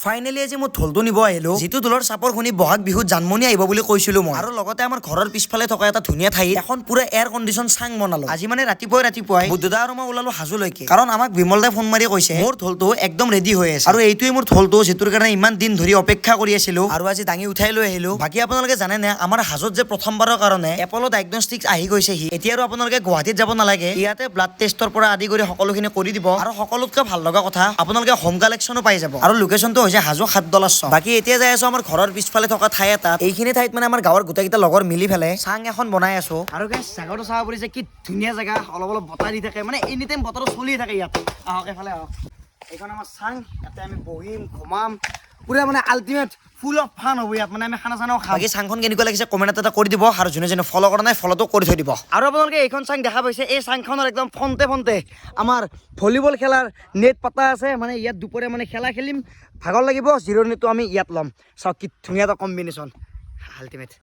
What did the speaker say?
Finally আজি মই ঢোলটো নিব আহিলো, যিটো ঢোলৰ চাপৰ শুনি বহাগ বিহুত জানমনি আহিব বুলি কৈছিলো মই। আৰু লগতে আমাৰ ঘৰৰ পিছফালে থকা এটা ধুনীয়া ঠাই এখন পুৰা এয়াৰ কণ্ডিশ্যন চাং বনালো। আজি মানে ৰাতিপুৱাই বুদ্ধদা আৰু মই ওলালো হাজোলৈকে, কাৰণ আমাক বিমল দাই ফোন মাৰি কৈছে মোৰ ঢোলটো একদম ৰেডি হৈ আছে। আৰু এইটোৱে মোৰ ঢোলটো, যিটোৰ কাৰণে ইমান দিন ধৰি অপেক্ষা কৰি আছিলো আৰু আজি দাঙি উঠাই লৈ আহিলো। বাকী আপোনালোকে জানে নে, আমাৰ হাজোত যে প্ৰথমবাৰৰ কাৰণে এপল ডায়েগনষ্টিক্স আহি গৈছেহি। এতিয়া আৰু আপোনালোকে গুৱাহাটীত যাব নালাগে, ইয়াতে ব্লাড টেষ্টৰ পৰা আদি কৰি সকলোখিনি কৰি দিব। আৰু সকলোতকৈ ভাল লগা কথা, আপোনালোকে হোম কালেকশ্যনো পাই যাব। আৰু লোকেশ্যনটো হৈছে হাজো 7 দলাৰ চক। বাকী এতিয়া যাই আছো আমাৰ ঘৰৰ পিছফালে থকা ঠাই এটাত। এইখিনি ঠাইত মানে আমাৰ গাঁৱৰ গোটেইকেইটা লগৰ মিলি পেলাই চাং এখন বনাই আছো। আৰু গাইছ, জাগাটো চাব পাৰিছে কি ধুনীয়া জাগা, অলপ অলপ বতাহ দি থাকে, মানে এনি টাইম বতাহটো চলি থাকে ইয়াত। আহক এফালে আহক, এইখন আমাৰ চাং, ইয়াতে আমি বহিম, ঘুমাম, পুৰা মানে আল্টিমেট ফুল অফ ফান হ'ব ইয়াত। মানে আমি খানা চানাও খাম। বাকী চাংখন কেনেকুৱা লাগিছে কমেণ্ট এটা কৰি দিব, আৰু যোনে যোনে ফ'ল' কৰা নাই ফ'ল'টো কৰি থৈ দিব। আৰু আপোনালোকে এইখন চাং দেখা পাইছে, এই চাংখনৰ একদম ফ্ৰণ্টে আমাৰ ভলীবল খেলাৰ নেট পাতা আছে। মানে ইয়াত দুপৰীয়া মানে খেলা খেলিম, ভাগৰ লাগিব, জিৰণিটো আমি ইয়াত ল'ম। চাওক কি ধুনীয়া এটা কম্বিনেশ্যন, আল্টিমেট।